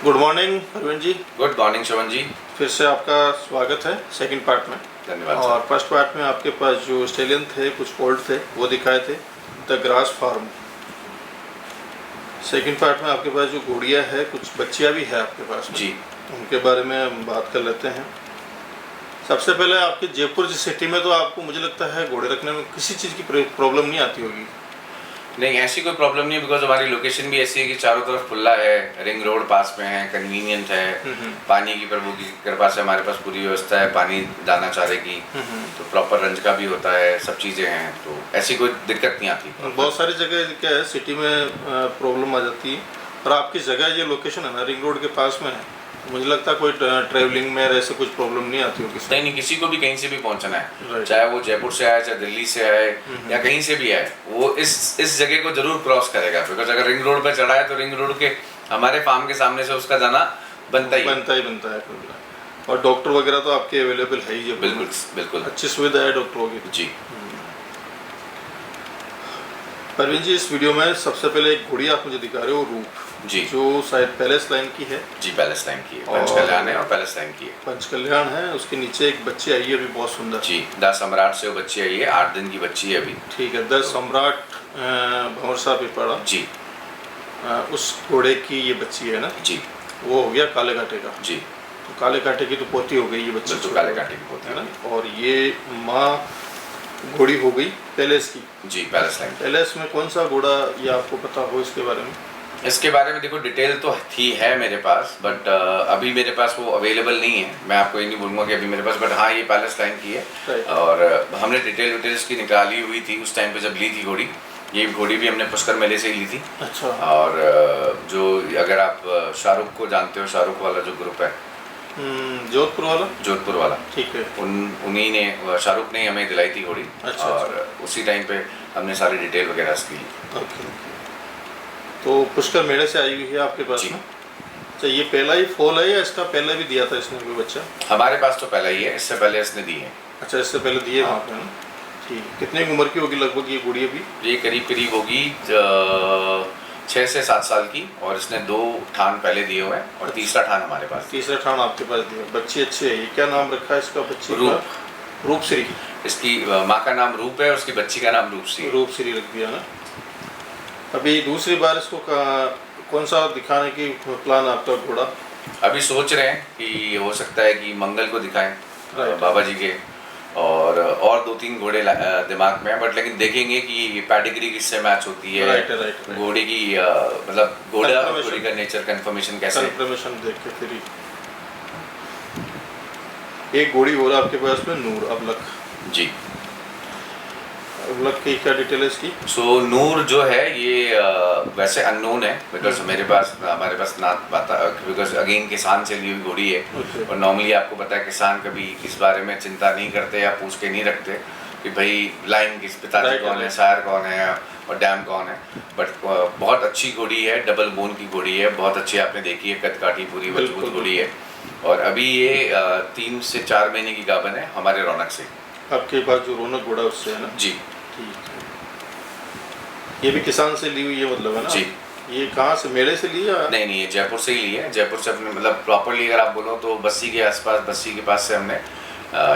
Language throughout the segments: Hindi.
Good morning Arvind ji. Good morning शवन जी। फिर से आपका स्वागत है सेकंड पार्ट में। धन्यवाद। और फर्स्ट पार्ट में आपके पास जो ऑस्ट्रेलियन थे, कुछ फोल्ड थे, वो दिखाए थे, the grass farm. Second part में आपके पास जो घोड़ियाँ है, कुछ बच्चियाँ भी है आपके पास में। जी, उनके बारे में हम बात कर लेते हैं। सबसे पहले आपके जयपुर सिटी में तो आपको मुझे लगता है घोड़े रखने में किसी चीज़ की प्रॉब्लम नहीं आती होगी। नहीं ऐसी कोई प्रॉब्लम नहीं, बिकॉज हमारी लोकेशन भी ऐसी है कि चारों तरफ खुला है, रिंग रोड पास में है, कन्वीनियंट है, पानी की प्रभु की कृपा से हमारे पास पूरी व्यवस्था है, पानी दाना चारे की, तो प्रॉपर रंज का भी होता है, सब चीज़ें हैं, तो ऐसी कोई दिक्कत नहीं आती। बहुत सारी जगह क्या है सिटी में प्रॉब्लम आ जाती है, और आपकी जगह ये लोकेशन है ना रिंग रोड के पास में है, मुझे लगता है कोई ट्रैवलिंग में ऐसे कुछ प्रॉब्लम नहीं आती होगी। नहीं, किसी को भी कहीं से भी पहुंचना है, चाहे वो जयपुर से आए, चाहे दिल्ली से आए, या कहीं से भी आए, वो इस जगह को जरूर क्रॉस करेगा, बिकॉज अगर रिंग रोड पे चढ़ा है तो रिंग रोड के हमारे फार्म के सामने से उसका जाना बनता है। और डॉक्टर वगैरह तो आपके अवेलेबल है ही। बिल्कुल बिल्कुल, अच्छी सुविधा है डॉक्टरों की जी। परवीन जी, इस वीडियो में सबसे पहले एक घोड़ी आप मुझे दिखा रहे हो, रूप जी, जो शायद पैलेस लाइन की है। जी, पैलेस लाइन की है, पंचकल्याण है और पैलेस लाइन की है। पंचकल्याण है, उसके नीचे एक बच्ची आई है अभी, बहुत सुंदर। जी, 10 सम्राट से वो बच्ची आई है, 8 दिन की बच्ची है अभी। ठीक है, 10 सम्राट भंवर साहब पिपड़ा जी, उस घोड़े की ये बच्ची है ना जी, वो हो गया काले कांटे का। जी, तो काले कांटे की तो पोती हो गई ये बच्ची, तो काले कांटे की पोती है ना। और ये माँ घोड़ी हो गई पैलेस की। जी, पैलेस लाइन। पैलेस में कौन सा घोड़ा ये आपको पता हो इसके बारे में? इसके बारे में देखो डिटेल तो थी है मेरे पास, बट अभी मेरे पास वो अवेलेबल नहीं है, मैं आपको ये नहीं बोलूँगा कि अभी मेरे पास, बट हाँ ये पैलेस लाइन की है। और हमने डिटेल्स की निकाली हुई थी उस टाइम पे जब ली थी घोड़ी। ये घोड़ी भी हमने पुष्कर मेले से ही ली थी। अच्छा। और जो अगर आप शाहरुख को जानते हो, शाहरुख वाला जो ग्रुप है, जोधपुर वाला, ठीक है, उन्हीं ने, शाहरुख ने हमें दिलाई थी घोड़ी। अच्छा, और उसी टाइम पे हमने सारी डिटेल वगैरह इसकी ली। ओके। तो पुष्कर मेले से आई हुई है आपके पास में? अच्छा, ये पहला ही फॉल है या इसका पहले भी दिया था इसने कोई बच्चा? हमारे पास तो पहला ही है, इससे पहले इसने दी है। अच्छा, इससे पहले दिए वहाँ पे ना। ठीक, कितने उम्र की होगी लगभग ये घोड़ी अभी? ये करीब होगी 6 से 7 साल की, और इसने 2 ठान पहले दिए हुए हैं और तीसरा ठान हमारे पास। तीसरा ठान आपके पास दिया। बच्ची अच्छी है, ये क्या नाम रखा है इसका बच्ची का? रूपश्री। इसकी माँ का नाम रूप है, उसकी बच्ची का नाम रूपश्री रख दिया ना। अभी दूसरी बार इसको कौन सा दिखाने की प्लान आपका घोड़ा? अभी सोच रहे हैं कि हो सकता है कि मंगल को दिखाएं बाबा जी के, और 2-3 घोड़े दिमाग में है, बट लेकिन देखेंगे कि पैडिग्री किससे मैच होती है, घोड़े की मतलब घोड़े का नेचर कंफर्मेशन कैसे, कंफर्मेशन देख के फिर एक घोड़ी हो रहा आपके पास में, नूर अबलक। जी, अबलक की क्या डिटेल है इसकी? सो नूर जो है ये वैसे अननोन है, बिकॉज हमारे पास ना पता, बिकॉज अगेन किसान से ली हुई घोड़ी है। और नॉर्मली आपको पता है किसान कभी इस बारे में चिंता नहीं करते या पूछ के नहीं रखते कि भाई लाइन किस पिताजी कौन है, शायर कौन है और डैम कौन है। बट बहुत अच्छी घोड़ी है, डबल बोन की घोड़ी है, बहुत अच्छी आपने देखी है, कदकाठी पूरी मजबूत घोड़ी है। और अभी ये 3 से 4 महीने की गाभन है हमारे रौनक से। आपके पास जो रौनक घोड़ा उससे है ना? जी, ठीक है। ये भी किसान से ली हुई है मतलब, है ना? जी। ये कहाँ से, मेले से ली है? नहीं, ये जयपुर से ही ली है। जयपुर से अपने मतलब प्रॉपरली अगर आप बोलो तो बस्सी के आसपास, बस्सी के पास से हमने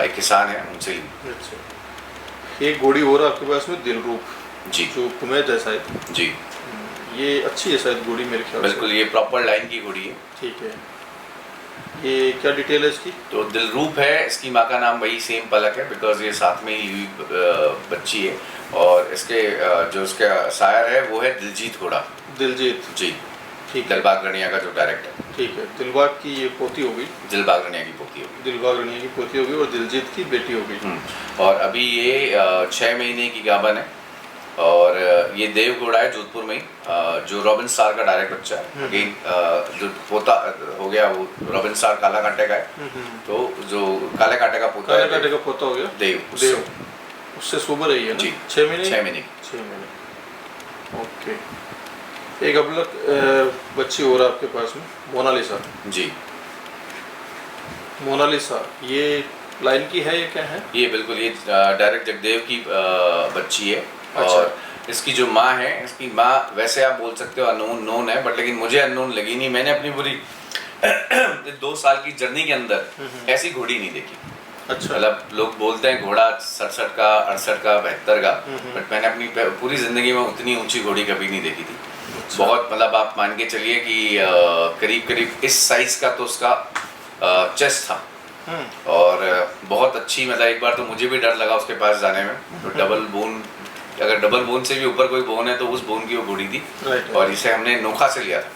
एक किसान है उनसे ली। अच्छा। एक घोड़ी और आपके पास में दिलरूप, जी, जो कुमैद है शायद। जी, ये अच्छी है शायद घोड़ी मेरे ख्याल से। बिल्कुल, ये प्रॉपर लाइन की घोड़ी है। ठीक है। ये क्या डिटेल है इसकी? तो दिलरूप है, इसकी माँ का नाम वही सेम पलक है, बिकॉज ये साथ में ही बच्ची है। और इसके जो उसका शायर है वो है दिलजीत घोड़ा। दिलजीत, जी, ठीक, दिलबाग रनिया का जो डायरेक्टर। ठीक है। दिलबाग की ये पोती हो गई, दिलबाग रनिया की पोती होगी, दिलबाग रनिया की पोती हो गई, और दिलजीत की बेटी हो गई। और अभी ये 6 महीने की गाभन है। और ये देव घोड़ा है जोधपुर में ही, जो रॉबिन स्टार का डायरेक्ट बच्चा है। अगेन जो पोता हो गया वो रॉबिन स्टार काला कांटे का है, तो जो काले कांटे का पोता काले कांटे का पोता हो गया देव, उससे सुबह रही है ना? जी, 6 महीने 6 महीने। ओके। एक अबलक बच्ची हो रहा आपके पास में, मोनालिसा। जी, मोनालिसा ये लाइन की है, ये क्या है? ये बिल्कुल ये डायरेक्ट जगदेव की बच्ची है। अच्छा। और इसकी जो माँ है, इसकी माँ वैसे आप बोल सकते हो अननोन है, बट लेकिन मुझे अननोन लगी नहीं। मैंने अपनी पूरी 2 साल की जर्नी के अंदर ऐसी घोड़ी नहीं देखी। अच्छा। मतलब लोग बोलते हैं घोड़ा 67 का, 68 का, 72 का, बट मैंने अपनी पूरी जिंदगी में उतनी ऊंची घोड़ी कभी नहीं देखी थी। अच्छा। बहुत मतलब आप मान के चलिए कि करीब करीब इस साइज का तो उसका चेस्ट था, और बहुत अच्छी, मतलब एक बार तो मुझे भी डर लगा उसके पास जाने में। तो डबल बोन, अगर डबल बोन से भी ऊपर कोई बोन है तो उस बोन की वो घोड़ी थी। और इसे हमने नोखा से लिया था,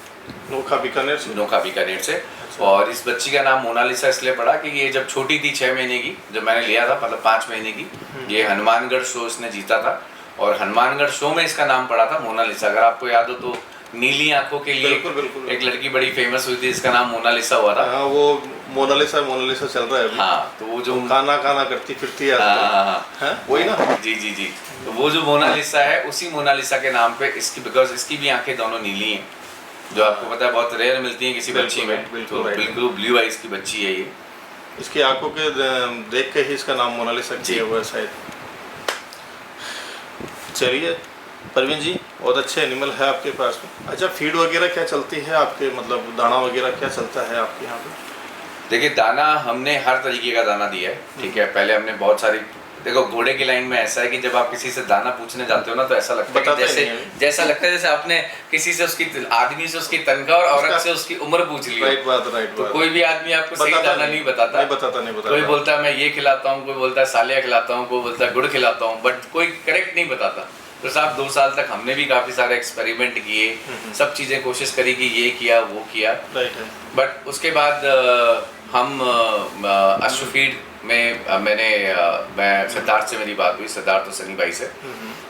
नोखा बीकानेर से। नोखा बीकानेर से। और इस बच्ची का नाम मोनालिसा इसलिए पड़ा कि ये जब छोटी थी 6 महीने की, जब मैंने लिया था, मतलब 5 महीने की, ये हनुमानगढ़ शो इसने जीता था, और हनुमानगढ़ शो में इसका नाम पड़ा था मोनालिसा। अगर आपको याद हो तो नीली आंखों के लिए बिल्कुल। एक लड़की बड़ी फेमस हुई थी, इसका नाम मोनालिसा हुआ था। हाँ, वो मोनालिसा चल रहा है अभी। हाँ, तो वो जो काना करती फिरती है। हाँ, वही ना। जी जी जी। तो वो जो मोनालिसा है, उसी मोनालिसा के नाम पे इसकी, बिकॉज इसकी भी आंखें दोनों नीली हैं, जो आपको पता है बहुत रेयर मिलती है किसी बच्ची में। तो बिल्कुल ब्लू आइज की बच्ची है ये। इसकी आंखों के देख के ही इसका नाम मोनालिसा किया हुआ है शायद। चलिए परवीन जी, बहुत अच्छे एनिमल है आपके पास में। अच्छा, फीड वगैरह क्या चलती है आपके, मतलब दाना वगैरह क्या चलता है आपके यहाँ पे? देखिए, दाना हमने हर तरीके का दाना दिया है, ठीक है। पहले हमने बहुत सारी, देखो घोड़े की लाइन में ऐसा है कि जब आप किसी से दाना पूछने जाते हो ना, तो ऐसा लगता है कि जैसा लगता है जैसे आपने किसी से उसकी, आदमी से उसकी तनख्वाह और औरत से उसकी उम्र पूछ ली। राइट बात। तो कोई भी आदमी आपको सही दाना नहीं बताता। कोई बोलता है मैं ये खिलाता हूँ, कोई बोलता है सालिया खिलाता हूँ, कोई बोलता है गुड़ खिलाता हूँ, बट कोई करेक्ट नहीं बताता। तो साहब 2 साल तक हमने भी काफ़ी सारे एक्सपेरिमेंट किए, सब चीज़ें कोशिश करी कि ये किया वो किया, बट उसके बाद हम अश्वफीड में मैं सिद्धार्थ से मेरी बात हुई, सिद्धार्थ और सनी भाई से,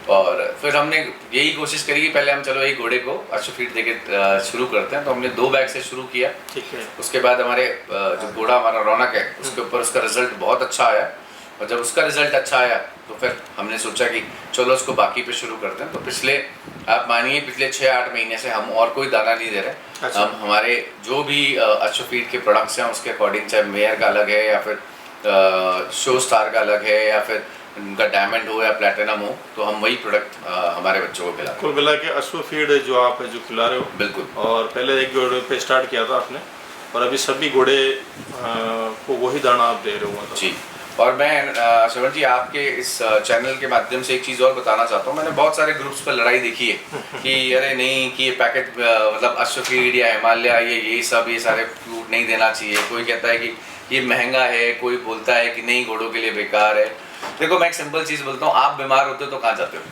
और फिर हमने यही कोशिश करी कि पहले हम चलो एक घोड़े को अश्वफीड देके शुरू करते हैं। तो हमने 2 बैग से शुरू किया। ठीक है। उसके बाद हमारे जो घोड़ा हमारा रौनक है, उसके ऊपर उसका रिजल्ट बहुत अच्छा आया, और जब उसका रिजल्ट अच्छा आया तो फिर हमने सोचा कि चलो उसको बाकी पे शुरू करते हैं। तो पिछले, आप मानिए पिछले 6-8 महीने से हम और कोई दाना नहीं दे रहे। अच्छा। हम हमारे जो भी अश्वफीड के प्रोडक्ट्स हैं उसके अकॉर्डिंग, चाहे मेयर का अलग है या फिर शो स्टार का अलग है या फिर उनका डायमंड हो या प्लैटिनम हो, तो हम वही प्रोडक्ट हमारे बच्चों को खिला रहे हैं। कुल मिला के अश्वफीड जो आप जो खिला रहे हो, बिल्कुल। और पहले एक घोड़े पे स्टार्ट किया था आपने, और अभी सभी घोड़े को वही दाना आप दे रहे हो? जी। और मैं श्रवण जी, आपके इस चैनल के माध्यम से एक चीज़ और बताना चाहता हूँ। मैंने बहुत सारे ग्रुप्स पर लड़ाई देखी है कि अरे नहीं, कि ये पैकेट मतलब अश्वफीड या हिमालय ये सब ये सारे फ्रूट नहीं देना चाहिए। कोई कहता है कि ये महंगा है, कोई बोलता है कि नहीं घोड़ों के लिए बेकार है। देखो, मैं एक सिंपल चीज़ बोलता हूँ, आप बीमार होते हो तो कहाँ जाते हो?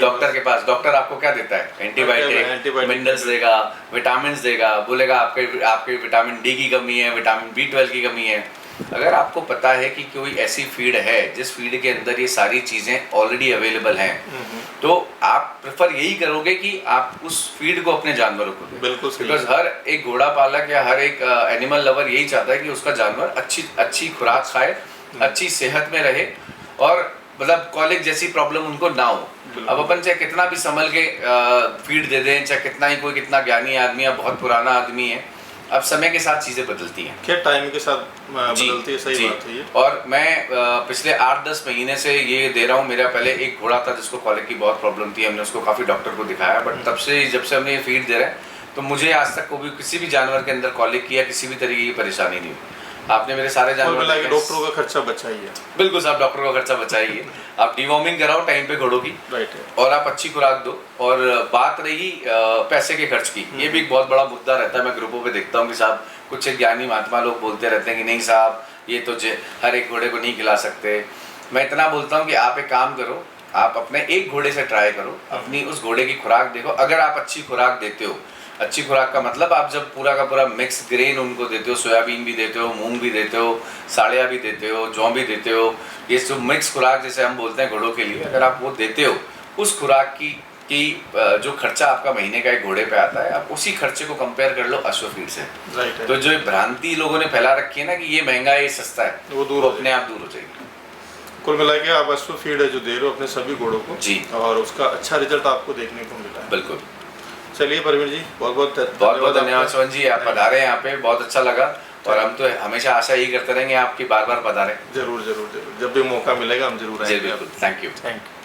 डॉक्टर के पास। डॉक्टर आपको क्या देता है? एंटीबायोटिक, मिनरल्स देगा, विटामिन देगा, बोलेगा आपके विटामिन डी की कमी है, विटामिन B12 की कमी है। अगर आपको पता है कि कोई ऐसी फीड है जिस फीड के अंदर ये सारी चीज़ें ऑलरेडी अवेलेबल हैं, तो आप प्रेफर यही करोगे कि आप उस फीड को अपने जानवरों को दें। बिल्कुल। बिकॉज हर एक घोड़ा पालक या हर एक एनिमल लवर यही चाहता है कि उसका जानवर अच्छी खुराक खाए, अच्छी सेहत में रहे, और मतलब कॉलिक जैसी प्रॉब्लम उनको ना हो। अब अपन चाहे कितना भी संभल के फीड दे दें, चाहे कितना ज्ञानी आदमी है, बहुत पुराना आदमी है, अब समय के साथ चीज़ें बदलती हैं। क्या टाइम के साथ बदलती है, सही बात है ये। और मैं पिछले 8-10 महीने से ये दे रहा हूँ। मेरा पहले एक घोड़ा था जिसको कॉलिक की बहुत प्रॉब्लम थी, हमने उसको काफ़ी डॉक्टर को दिखाया, बट तब से जब से हमने ये फीड दे रहे हैं, तो मुझे आज तक कभी किसी भी जानवर के अंदर कॉलिक की या किसी भी तरीके की परेशानी नहीं हुई। आपने मेरे सारे जानवर, डॉक्टरों का खर्चा बचाइए। बिल्कुल साहब, डॉक्टरों का खर्चा बचाइए। आप डिवॉर्मिंग कराओ टाइम पे घोड़ों की, राइट है, और आप अच्छी खुराक दो। और बात रही पैसे के खर्च की, ये भी एक बहुत बड़ा मुद्दा रहता है। मैं ग्रुपों पे देखता हूँ कि साहब कुछ ज्ञानी महात्मा लोग बोलते रहते हैं कि नहीं साहब, ये तो हर एक घोड़े को नहीं खिला सकते। मैं इतना बोलता हूँ कि आप एक काम करो, आप अपने एक घोड़े से ट्राई करो, अपनी उस घोड़े की खुराक देखो। अगर आप अच्छी खुराक देते हो, अच्छी खुराक का मतलब आप जब पूरा का पूरा मिक्स ग्रेन उनको देते हो, सोयाबीन भी देते हो, मूंग भी देते हो, साड़िया भी देते हो, जौ भी देते हो, ये सब मिक्स खुराक जैसे हम बोलते हैं घोड़ों के लिए, अगर आप वो देते हो, उस खुराक की जो खर्चा आपका महीने का एक घोड़े पे आता है, आप उसी खर्चे को कंपेयर कर लो अश्वफीड से। राइट है। तो जो भ्रांति लोगों ने फैला रखी है ना कि ये महंगा है, ये सस्ता है, वो अपने आप दूर हो जाएगी। कुल मिला के आप अश्वफीड जो दे रहे हो अपने सभी घोड़ों को जी, और उसका अच्छा रिजल्ट आपको देखने को मिला है। बिल्कुल। चलिए परवीन जी, बहुत बहुत धन्यवाद श्रवण जी, आप पधारे यहाँ पे, बहुत अच्छा लगा। और हम तो हमेशा आशा यही करते रहेंगे आपकी बार बार पधारें। जरूर जरूर जरूर, जब भी मौका मिलेगा हम जरूर आएंगे। बिल्कुल। Thank you. Thank you.